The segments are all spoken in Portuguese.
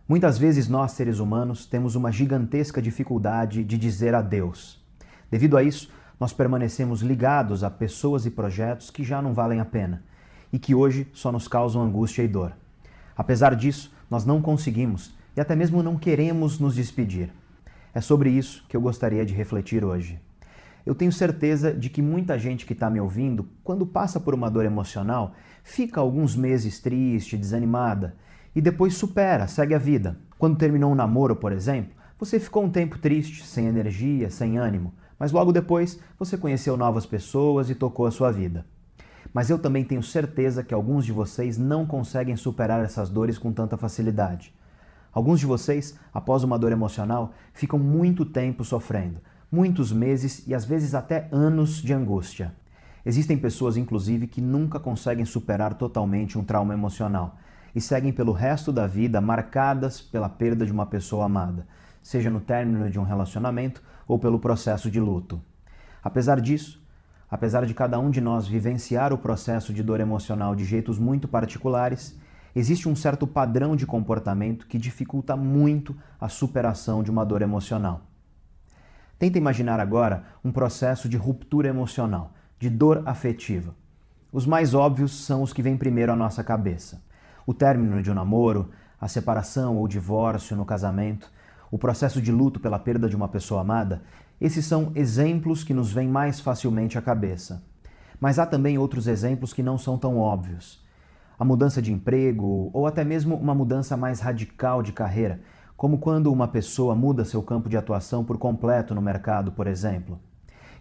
Muitas vezes nós, seres humanos, temos uma gigantesca dificuldade de dizer adeus. Devido a isso, nós permanecemos ligados a pessoas e projetos que já não valem a pena e que hoje só nos causam angústia e dor. Apesar disso, nós não conseguimos e até mesmo não queremos nos despedir. É sobre isso que eu gostaria de refletir hoje. Eu tenho certeza de que muita gente que está me ouvindo, quando passa por uma dor emocional, fica alguns meses triste, desanimada, e depois supera, segue a vida. Quando terminou um namoro, por exemplo, você ficou um tempo triste, sem energia, sem ânimo, mas logo depois você conheceu novas pessoas e tocou a sua vida. Mas eu também tenho certeza que alguns de vocês não conseguem superar essas dores com tanta facilidade. Alguns de vocês, após uma dor emocional, ficam muito tempo sofrendo, muitos meses e às vezes até anos de angústia. Existem pessoas, inclusive, que nunca conseguem superar totalmente um trauma emocional e seguem pelo resto da vida marcadas pela perda de uma pessoa amada, seja no término de um relacionamento ou pelo processo de luto. Apesar disso, apesar de cada um de nós vivenciar o processo de dor emocional de jeitos muito particulares, existe um certo padrão de comportamento que dificulta muito a superação de uma dor emocional. Tenta imaginar agora um processo de ruptura emocional, de dor afetiva. Os mais óbvios são os que vêm primeiro à nossa cabeça. O término de um namoro, a separação ou divórcio no casamento, o processo de luto pela perda de uma pessoa amada, esses são exemplos que nos vêm mais facilmente à cabeça. Mas há também outros exemplos que não são tão óbvios. A mudança de emprego ou até mesmo uma mudança mais radical de carreira, como quando uma pessoa muda seu campo de atuação por completo no mercado, por exemplo.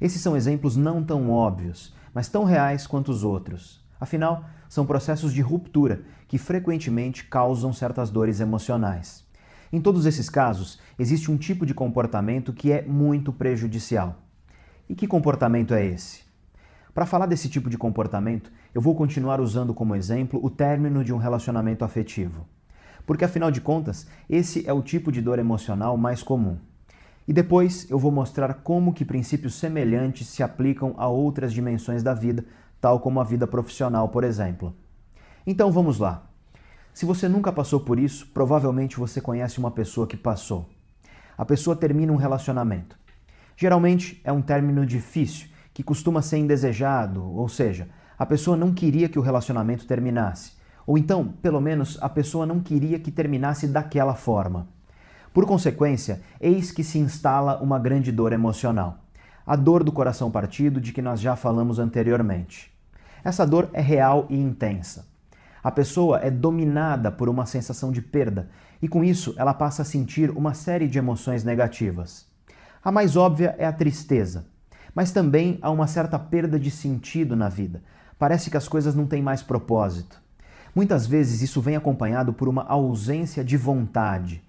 Esses são exemplos não tão óbvios, mas tão reais quanto os outros. Afinal, são processos de ruptura que frequentemente causam certas dores emocionais. Em todos esses casos, existe um tipo de comportamento que é muito prejudicial. E que comportamento é esse? Para falar desse tipo de comportamento, eu vou continuar usando como exemplo o término de um relacionamento afetivo. Porque, afinal de contas, esse é o tipo de dor emocional mais comum. E depois eu vou mostrar como que princípios semelhantes se aplicam a outras dimensões da vida, tal como a vida profissional, por exemplo. Então vamos lá. Se você nunca passou por isso, provavelmente você conhece uma pessoa que passou. A pessoa termina um relacionamento. Geralmente é um término difícil, que costuma ser indesejado, ou seja, a pessoa não queria que o relacionamento terminasse. Ou então, pelo menos, a pessoa não queria que terminasse daquela forma. Por consequência, eis que se instala uma grande dor emocional. A dor do coração partido de que nós já falamos anteriormente. Essa dor é real e intensa. A pessoa é dominada por uma sensação de perda e com isso ela passa a sentir uma série de emoções negativas. A mais óbvia é a tristeza, mas também há uma certa perda de sentido na vida. Parece que as coisas não têm mais propósito. Muitas vezes isso vem acompanhado por uma ausência de vontade,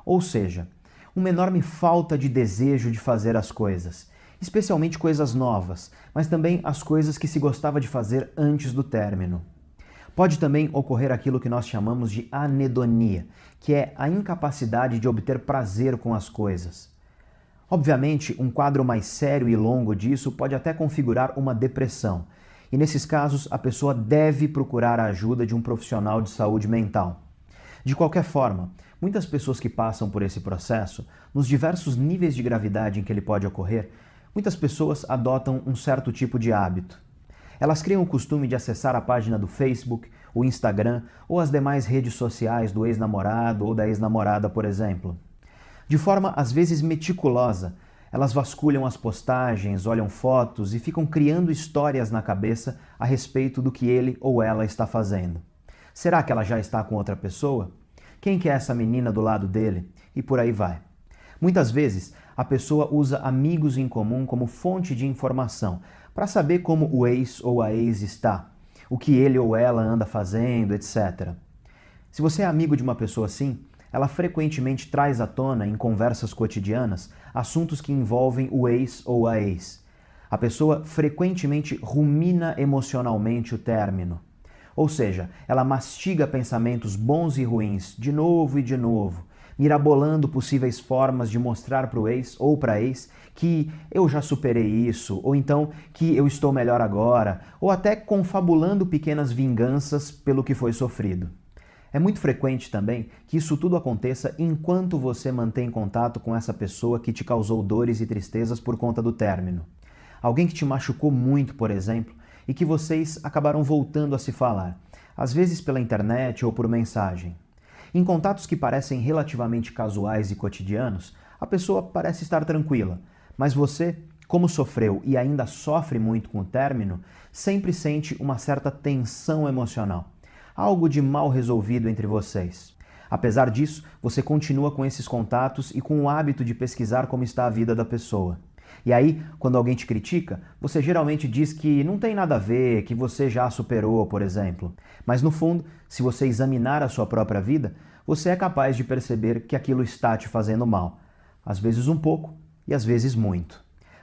ou seja, uma enorme falta de desejo de fazer as coisas, especialmente coisas novas, mas também as coisas que se gostava de fazer antes do término. Pode também ocorrer aquilo que nós chamamos de anedonia, que é a incapacidade de obter prazer com as coisas. Obviamente, um quadro mais sério e longo disso pode até configurar uma depressão, e nesses casos a pessoa deve procurar a ajuda de um profissional de saúde mental. De qualquer forma, muitas pessoas que passam por esse processo, nos diversos níveis de gravidade em que ele pode ocorrer, muitas pessoas adotam um certo tipo de hábito. Elas criam o costume de acessar a página do Facebook, o Instagram ou as demais redes sociais do ex-namorado ou da ex-namorada, por exemplo. De forma às vezes meticulosa, elas vasculham as postagens, olham fotos e ficam criando histórias na cabeça a respeito do que ele ou ela está fazendo. Será que ela já está com outra pessoa? Quem que é essa menina do lado dele? E por aí vai. Muitas vezes, a pessoa usa amigos em comum como fonte de informação, para saber como o ex ou a ex está, o que ele ou ela anda fazendo, etc. Se você é amigo de uma pessoa assim, ela frequentemente traz à tona, em conversas cotidianas, assuntos que envolvem o ex ou a ex. A pessoa frequentemente rumina emocionalmente o término. Ou seja, ela mastiga pensamentos bons e ruins de novo e de novo, mirabolando possíveis formas de mostrar para o ex ou para a ex que eu já superei isso, ou então que eu estou melhor agora, ou até confabulando pequenas vinganças pelo que foi sofrido. É muito frequente também que isso tudo aconteça enquanto você mantém contato com essa pessoa que te causou dores e tristezas por conta do término. Alguém que te machucou muito, por exemplo, e que vocês acabaram voltando a se falar, às vezes pela internet ou por mensagem. Em contatos que parecem relativamente casuais e cotidianos, a pessoa parece estar tranquila, mas você, como sofreu e ainda sofre muito com o término, sempre sente uma certa tensão emocional, algo de mal resolvido entre vocês. Apesar disso, você continua com esses contatos e com o hábito de pesquisar como está a vida da pessoa. E aí, quando alguém te critica, você geralmente diz que não tem nada a ver, que você já superou, por exemplo. Mas no fundo, se você examinar a sua própria vida, você é capaz de perceber que aquilo está te fazendo mal. Às vezes um pouco e às vezes muito.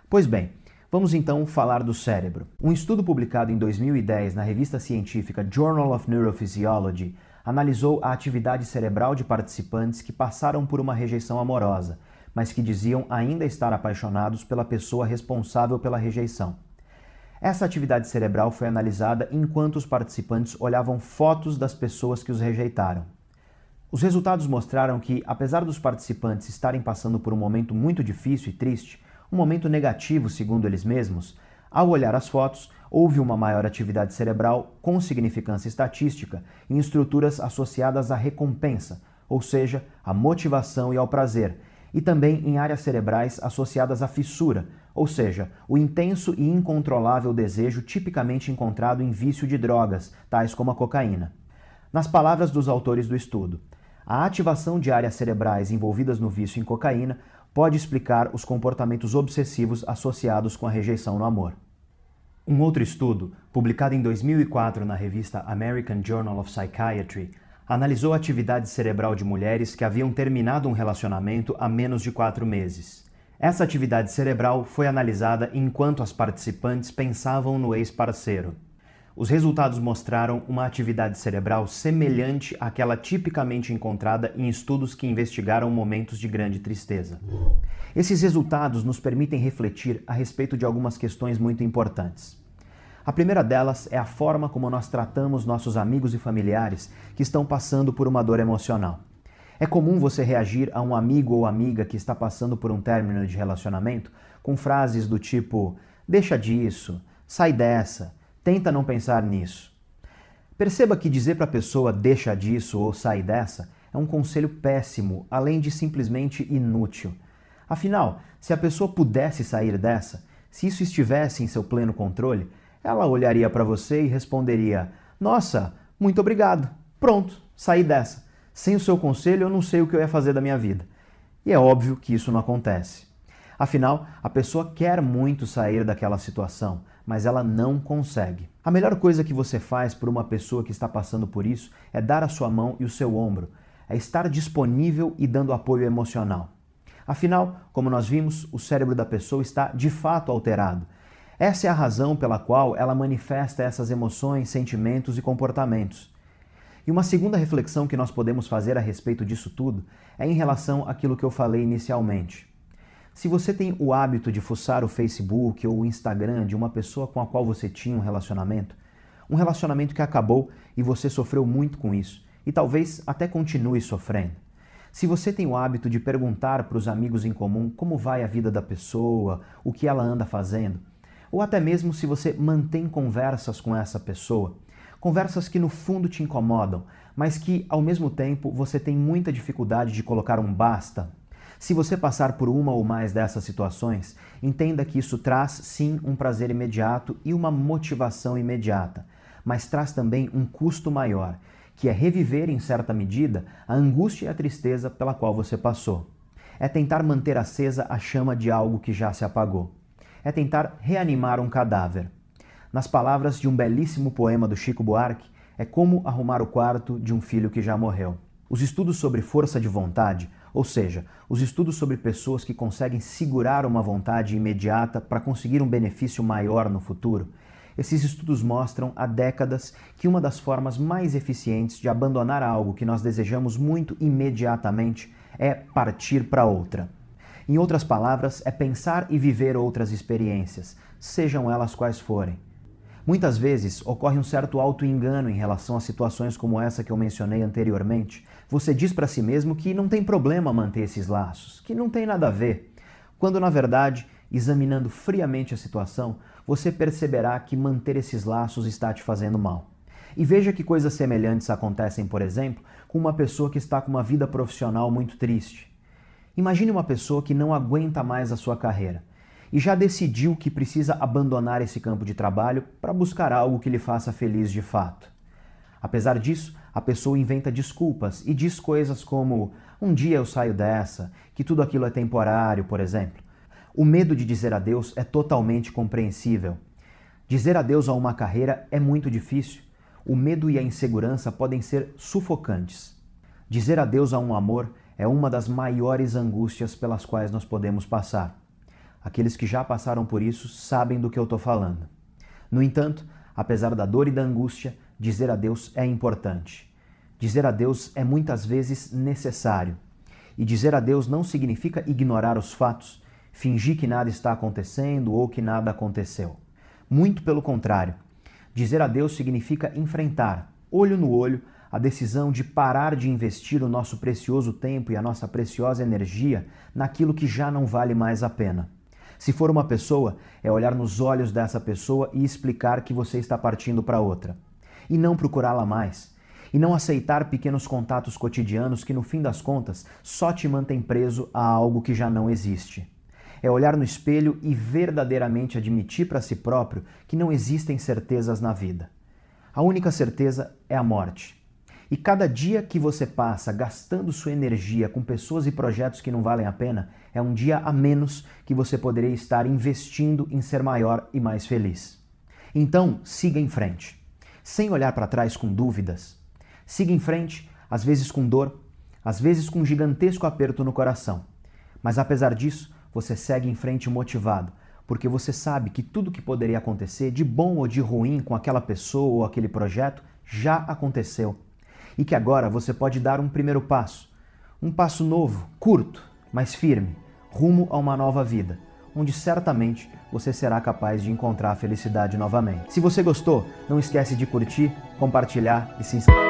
Pois bem, vamos então falar do cérebro. Um estudo publicado em 2010 na revista científica Journal of Neurophysiology analisou a atividade cerebral de participantes que passaram por uma rejeição amorosa, mas que diziam ainda estar apaixonados pela pessoa responsável pela rejeição. Essa atividade cerebral foi analisada enquanto os participantes olhavam fotos das pessoas que os rejeitaram. Os resultados mostraram que, apesar dos participantes estarem passando por um momento muito difícil e triste, um momento negativo segundo eles mesmos, ao olhar as fotos, houve uma maior atividade cerebral com significância estatística em estruturas associadas à recompensa, ou seja, à motivação e ao prazer, e também em áreas cerebrais associadas à fissura, ou seja, o intenso e incontrolável desejo tipicamente encontrado em vício de drogas, tais como a cocaína. Nas palavras dos autores do estudo, a ativação de áreas cerebrais envolvidas no vício em cocaína pode explicar os comportamentos obsessivos associados com a rejeição no amor. Um outro estudo, publicado em 2004 na revista American Journal of Psychiatry, analisou a atividade cerebral de mulheres que haviam terminado um relacionamento há menos de 4 meses. Essa atividade cerebral foi analisada enquanto as participantes pensavam no ex-parceiro. Os resultados mostraram uma atividade cerebral semelhante àquela tipicamente encontrada em estudos que investigaram momentos de grande tristeza. Esses resultados nos permitem refletir a respeito de algumas questões muito importantes. A primeira delas é a forma como nós tratamos nossos amigos e familiares que estão passando por uma dor emocional. É comum você reagir a um amigo ou amiga que está passando por um término de relacionamento com frases do tipo "deixa disso", "sai dessa", "tenta não pensar nisso". Perceba que dizer para a pessoa "deixa disso" ou "sai dessa" é um conselho péssimo, além de simplesmente inútil. Afinal, se a pessoa pudesse sair dessa, se isso estivesse em seu pleno controle, ela olharia para você e responderia: "Nossa, muito obrigado. Pronto, saí dessa. Sem o seu conselho eu não sei o que eu ia fazer da minha vida". E é óbvio que isso não acontece. Afinal, a pessoa quer muito sair daquela situação, mas ela não consegue. A melhor coisa que você faz por uma pessoa que está passando por isso é dar a sua mão e o seu ombro, é estar disponível e dando apoio emocional. Afinal, como nós vimos, o cérebro da pessoa está de fato alterado. Essa é a razão pela qual ela manifesta essas emoções, sentimentos e comportamentos. E uma segunda reflexão que nós podemos fazer a respeito disso tudo é em relação àquilo que eu falei inicialmente. Se você tem o hábito de fuçar o Facebook ou o Instagram de uma pessoa com a qual você tinha um relacionamento que acabou e você sofreu muito com isso, e talvez até continue sofrendo. Se você tem o hábito de perguntar para os amigos em comum como vai a vida da pessoa, o que ela anda fazendo, ou até mesmo se você mantém conversas com essa pessoa, conversas que no fundo te incomodam, mas que ao mesmo tempo você tem muita dificuldade de colocar um basta. Se você passar por uma ou mais dessas situações, entenda que isso traz sim um prazer imediato e uma motivação imediata, mas traz também um custo maior, que é reviver em certa medida a angústia e a tristeza pela qual você passou. É tentar manter acesa a chama de algo que já se apagou. É tentar reanimar um cadáver. Nas palavras de um belíssimo poema do Chico Buarque, é como arrumar o quarto de um filho que já morreu. Os estudos sobre força de vontade, ou seja, os estudos sobre pessoas que conseguem segurar uma vontade imediata para conseguir um benefício maior no futuro, esses estudos mostram há décadas que uma das formas mais eficientes de abandonar algo que nós desejamos muito imediatamente é partir para outra. Em outras palavras, é pensar e viver outras experiências, sejam elas quais forem. Muitas vezes ocorre um certo auto-engano em relação a situações como essa que eu mencionei anteriormente. Você diz para si mesmo que não tem problema manter esses laços, que não tem nada a ver, quando na verdade, examinando friamente a situação, você perceberá que manter esses laços está te fazendo mal. E veja que coisas semelhantes acontecem, por exemplo, com uma pessoa que está com uma vida profissional muito triste. Imagine uma pessoa que não aguenta mais a sua carreira e já decidiu que precisa abandonar esse campo de trabalho para buscar algo que lhe faça feliz de fato. Apesar disso, a pessoa inventa desculpas e diz coisas como um dia eu saio dessa, que tudo aquilo é temporário, por exemplo. O medo de dizer adeus é totalmente compreensível. Dizer adeus a uma carreira é muito difícil. O medo e a insegurança podem ser sufocantes. Dizer adeus a um amor é uma das maiores angústias pelas quais nós podemos passar. Aqueles que já passaram por isso sabem do que eu estou falando. No entanto, apesar da dor e da angústia, dizer adeus é importante. Dizer adeus é muitas vezes necessário. E dizer adeus não significa ignorar os fatos, fingir que nada está acontecendo ou que nada aconteceu. Muito pelo contrário. Dizer adeus significa enfrentar, olho no olho, a decisão de parar de investir o nosso precioso tempo e a nossa preciosa energia naquilo que já não vale mais a pena. Se for uma pessoa, é olhar nos olhos dessa pessoa e explicar que você está partindo para outra. E não procurá-la mais. E não aceitar pequenos contatos cotidianos que, no fim das contas, só te mantêm preso a algo que já não existe. É olhar no espelho e verdadeiramente admitir para si próprio que não existem certezas na vida. A única certeza é a morte. E cada dia que você passa gastando sua energia com pessoas e projetos que não valem a pena, é um dia a menos que você poderia estar investindo em ser maior e mais feliz. Então, siga em frente, sem olhar para trás com dúvidas. Siga em frente, às vezes com dor, às vezes com um gigantesco aperto no coração. Mas apesar disso, você segue em frente motivado, porque você sabe que tudo que poderia acontecer, de bom ou de ruim com aquela pessoa ou aquele projeto, já aconteceu. E que agora você pode dar um primeiro passo. Um passo novo, curto, mas firme, rumo a uma nova vida, onde certamente você será capaz de encontrar a felicidade novamente. Se você gostou, não esquece de curtir, compartilhar e se inscrever.